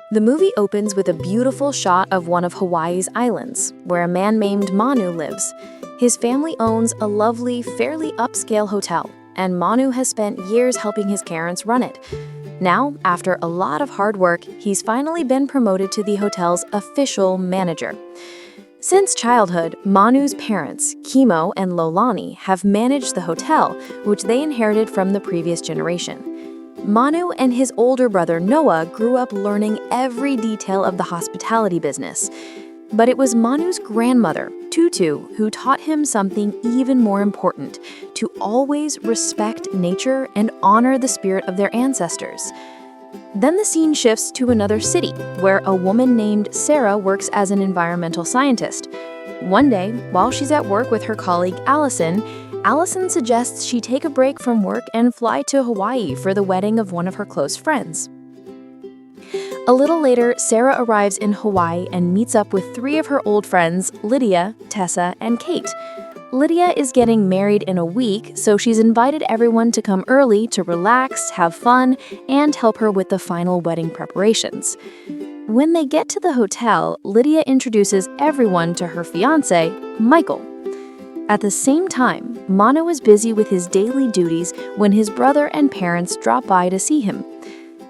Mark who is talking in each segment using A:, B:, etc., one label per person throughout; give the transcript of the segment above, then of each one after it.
A: The movie opens with a beautiful shot of one of Hawaii's islands, where a man named Manu lives. His family owns a lovely, fairly upscale hotel, and Manu has spent years helping his parents run it. Now, after a lot of hard work, he's finally been promoted to the hotel's official manager. Since childhood, Manu's parents, Kimo and Lolani, have managed the hotel, which they inherited from the previous generation. Manu and his older brother Noah grew up learning every detail of the hospitality business. But it was Manu's grandmother, Tutu, who taught him something even more important: to always respect nature and honor the spirit of their ancestors. Then the scene shifts to another city, where a woman named Sarah works as an environmental scientist. One day, while she's at work with her colleague Allison suggests she take a break from work and fly to Hawaii for the wedding of one of her close friends. A little later, Sarah arrives in Hawaii and meets up with 3 of her old friends, Lydia, Tessa, and Kate. Lydia is getting married in a week, so she's invited everyone to come early to relax, have fun, and help her with the final wedding preparations. When they get to the hotel, Lydia introduces everyone to her fiancé, Michael. At the same time, Manu is busy with his daily duties when his brother and parents drop by to see him.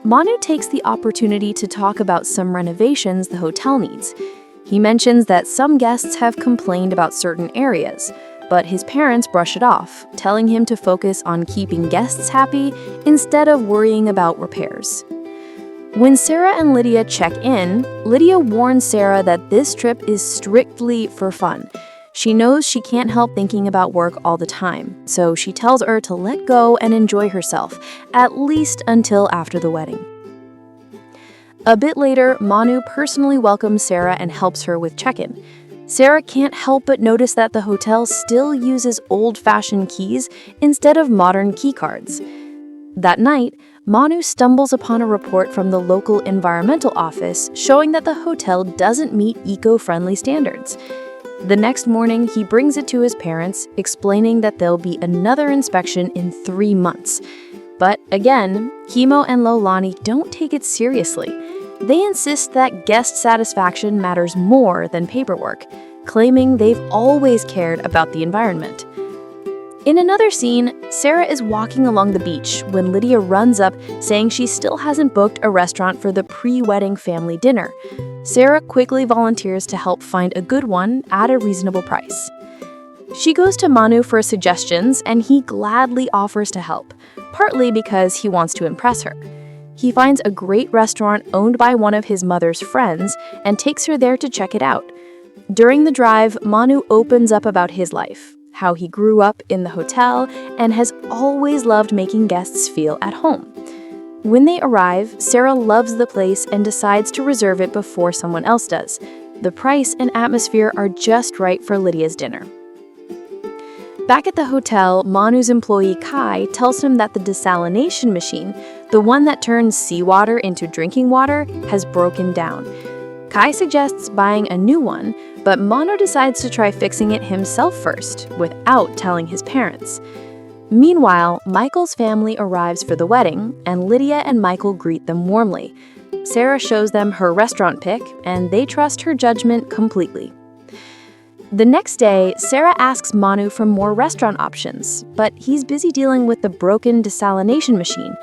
A: Manu takes the opportunity to talk about some renovations the hotel needs. He mentions that some guests have complained about certain areas, but his parents brush it off, telling him to focus on keeping guests happy instead of worrying about repairs. When Sarah and Lydia check in, Lydia warns Sarah that this trip is strictly for fun. She knows she can't help thinking about work all the time, so she tells her to let go and enjoy herself, at least until after the wedding. A bit later, Manu personally welcomes Sarah and helps her with check-in. Sarah can't help but notice that the hotel still uses old-fashioned keys instead of modern key cards. That night, Manu stumbles upon a report from the local environmental office showing that the hotel doesn't meet eco-friendly standards. The next morning, he brings it to his parents, explaining that there'll be another inspection in 3 months. But again, Kimo and Lolani don't take it seriously. They insist that guest satisfaction matters more than paperwork, claiming they've always cared about the environment. In another scene, Sarah is walking along the beach when Lydia runs up saying she still hasn't booked a restaurant for the pre-wedding family dinner. Sarah quickly volunteers to help find a good one at a reasonable price. She goes to Manu for suggestions, and he gladly offers to help, partly because he wants to impress her. He finds a great restaurant owned by one of his mother's friends and takes her there to check it out. During the drive, Manu opens up about his life, how he grew up in the hotel and has always loved making guests feel at home. When they arrive, Sarah loves the place and decides to reserve it before someone else does. The price and atmosphere are just right for Lydia's dinner. Back at the hotel, Manu's employee Kai tells him that the desalination machine, the one that turns seawater into drinking water, has broken down. Kai suggests buying a new one, but Manu decides to try fixing it himself first, without telling his parents. Meanwhile, Michael's family arrives for the wedding, and Lydia and Michael greet them warmly. Sarah shows them her restaurant pick, and they trust her judgment completely. The next day, Sarah asks Manu for more restaurant options, but he's busy dealing with the broken desalination machine.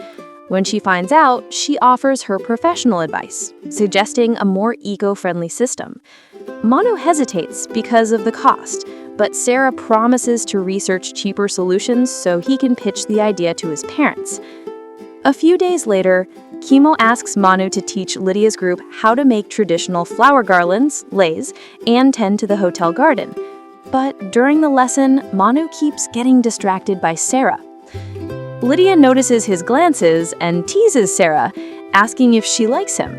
A: When she finds out, she offers her professional advice, suggesting a more eco-friendly system. Manu hesitates because of the cost, but Sarah promises to research cheaper solutions so he can pitch the idea to his parents. A few days later, Kimo asks Manu to teach Lydia's group how to make traditional flower garlands, leis, and tend to the hotel garden. But during the lesson, Manu keeps getting distracted by Sarah. Lydia notices his glances and teases Sarah, asking if she likes him.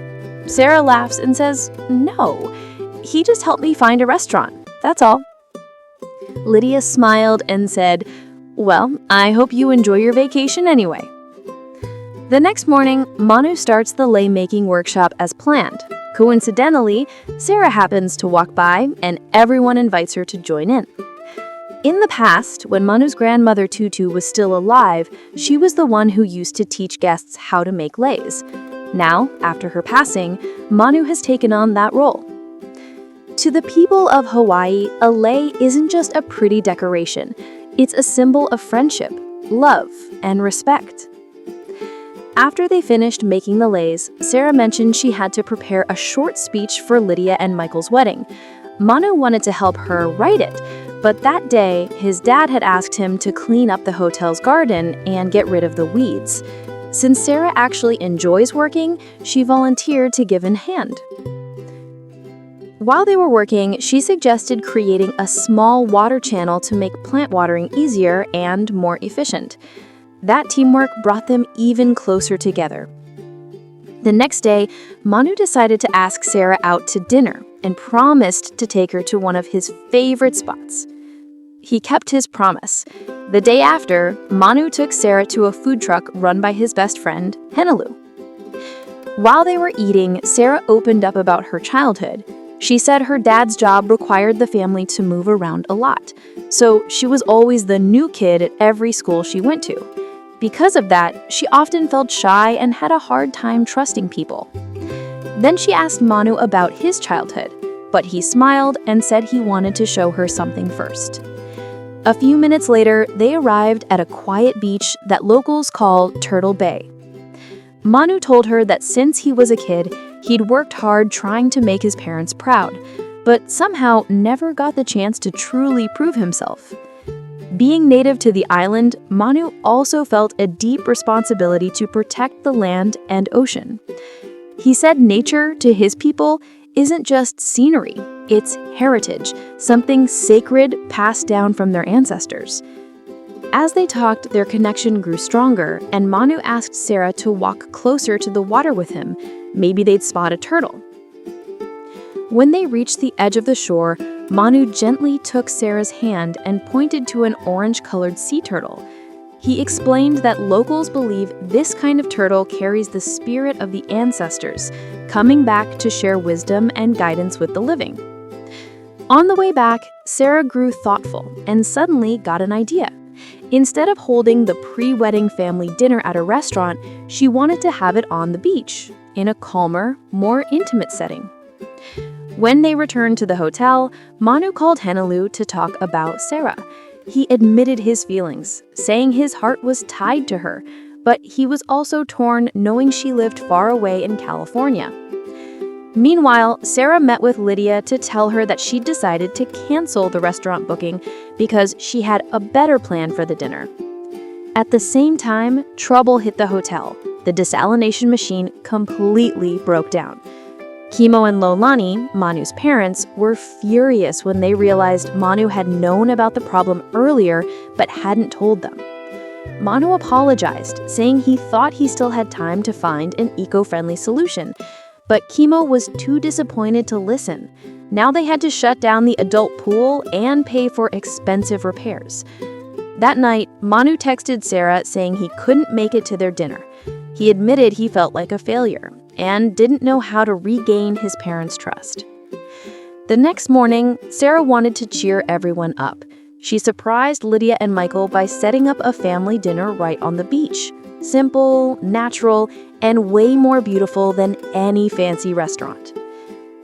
A: Sarah laughs and says, "No, he just helped me find a restaurant, that's all." Lydia smiled and said, "Well, I hope you enjoy your vacation anyway." The next morning, Manu starts the lei-making workshop as planned. Coincidentally, Sarah happens to walk by, and everyone invites her to join in. In the past, when Manu's grandmother Tutu was still alive, she was the one who used to teach guests how to make leis. Now, after her passing, Manu has taken on that role. To the people of Hawaii, a lei isn't just a pretty decoration. It's a symbol of friendship, love, and respect. After they finished making the leis, Sarah mentioned she had to prepare a short speech for Lydia and Michael's wedding. Manu wanted to help her write it, but that day, his dad had asked him to clean up the hotel's garden and get rid of the weeds. Since Sarah actually enjoys working, she volunteered to give a hand. While they were working, she suggested creating a small water channel to make plant watering easier and more efficient. That teamwork brought them even closer together. The next day, Manu decided to ask Sarah out to dinner and promised to take her to one of his favorite spots. He kept his promise. The day after, Manu took Sarah to a food truck run by his best friend, Henelu. While they were eating, Sarah opened up about her childhood. She said her dad's job required the family to move around a lot, so she was always the new kid at every school she went to. Because of that, she often felt shy and had a hard time trusting people. Then she asked Manu about his childhood, but he smiled and said he wanted to show her something first. A few minutes later, they arrived at a quiet beach that locals call Turtle Bay. Manu told her that since he was a kid, he'd worked hard trying to make his parents proud, but somehow never got the chance to truly prove himself. Being native to the island, Manu also felt a deep responsibility to protect the land and ocean. He said nature, to his people, isn't just scenery, it's heritage, something sacred passed down from their ancestors. As they talked, their connection grew stronger, and Manu asked Sarah to walk closer to the water with him. Maybe they'd spot a turtle. When they reached the edge of the shore, Manu gently took Sarah's hand and pointed to an orange-colored sea turtle. He explained that locals believe this kind of turtle carries the spirit of the ancestors, coming back to share wisdom and guidance with the living. On the way back, Sarah grew thoughtful and suddenly got an idea. Instead of holding the pre-wedding family dinner at a restaurant, she wanted to have it on the beach, in a calmer, more intimate setting. When they returned to the hotel, Manu called Henelu to talk about Sarah. He admitted his feelings, saying his heart was tied to her, but he was also torn knowing she lived far away in California. Meanwhile, Sarah met with Lydia to tell her that she'd decided to cancel the restaurant booking because she had a better plan for the dinner. At the same time, trouble hit the hotel. The desalination machine completely broke down. Kimo and Lolani, Manu's parents, were furious when they realized Manu had known about the problem earlier but hadn't told them. Manu apologized, saying he thought he still had time to find an eco-friendly solution, but Kimo was too disappointed to listen. Now they had to shut down the adult pool and pay for expensive repairs. That night, Manu texted Sarah saying he couldn't make it to their dinner. He admitted he felt like a failure and didn't know how to regain his parents' trust. The next morning, Sarah wanted to cheer everyone up. She surprised Lydia and Michael by setting up a family dinner right on the beach. Simple, natural, and way more beautiful than any fancy restaurant.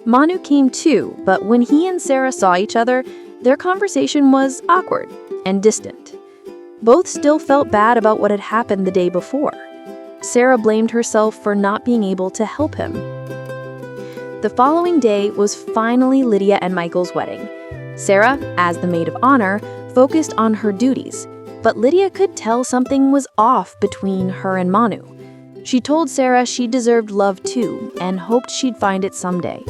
A: Manu came too, but when he and Sarah saw each other, their conversation was awkward and distant. Both still felt bad about what had happened the day before. Sarah blamed herself for not being able to help him. The following day was finally Lydia and Michael's wedding. Sarah, as the maid of honor, focused on her duties, but Lydia could tell something was off between her and Manu. She told Sarah she deserved love too and hoped she'd find it someday.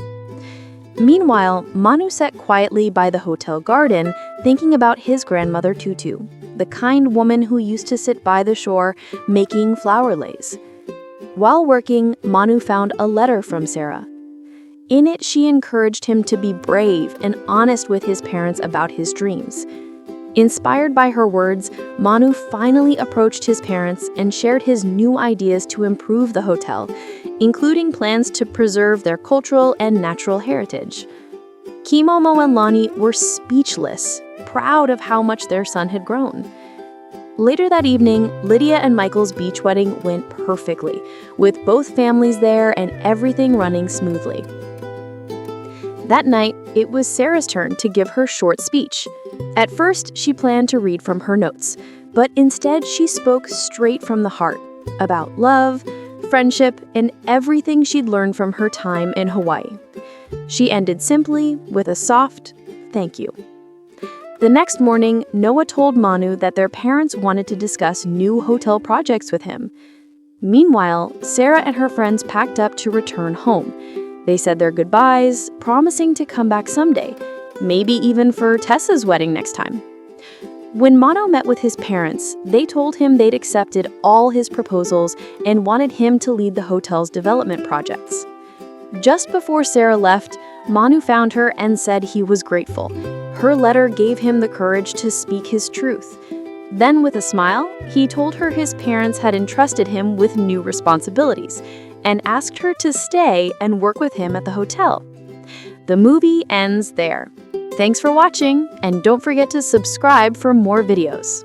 A: Meanwhile, Manu sat quietly by the hotel garden thinking about his grandmother Tutu, the kind woman who used to sit by the shore making flower leis. While working, Manu found a letter from Sarah. In it, she encouraged him to be brave and honest with his parents about his dreams. Inspired by her words, Manu finally approached his parents and shared his new ideas to improve the hotel, including plans to preserve their cultural and natural heritage. Kimo, Mo, and Lani were speechless, proud of how much their son had grown. Later that evening, Lydia and Michael's beach wedding went perfectly, with both families there and everything running smoothly. That night, it was Sarah's turn to give her short speech. At first, she planned to read from her notes, but instead she spoke straight from the heart about love, friendship, and everything she'd learned from her time in Hawaii. She ended simply with a soft thank you. The next morning, Noah told Manu that their parents wanted to discuss new hotel projects with him. Meanwhile, Sarah and her friends packed up to return home. They said their goodbyes, promising to come back someday, maybe even for Tessa's wedding next time. When Manu met with his parents, they told him they'd accepted all his proposals and wanted him to lead the hotel's development projects. Just before Sarah left, Manu found her and said he was grateful. Her letter gave him the courage to speak his truth. Then, with a smile, he told her his parents had entrusted him with new responsibilities and asked her to stay and work with him at the hotel. The movie ends there. Thanks for watching, and don't forget to subscribe for more videos.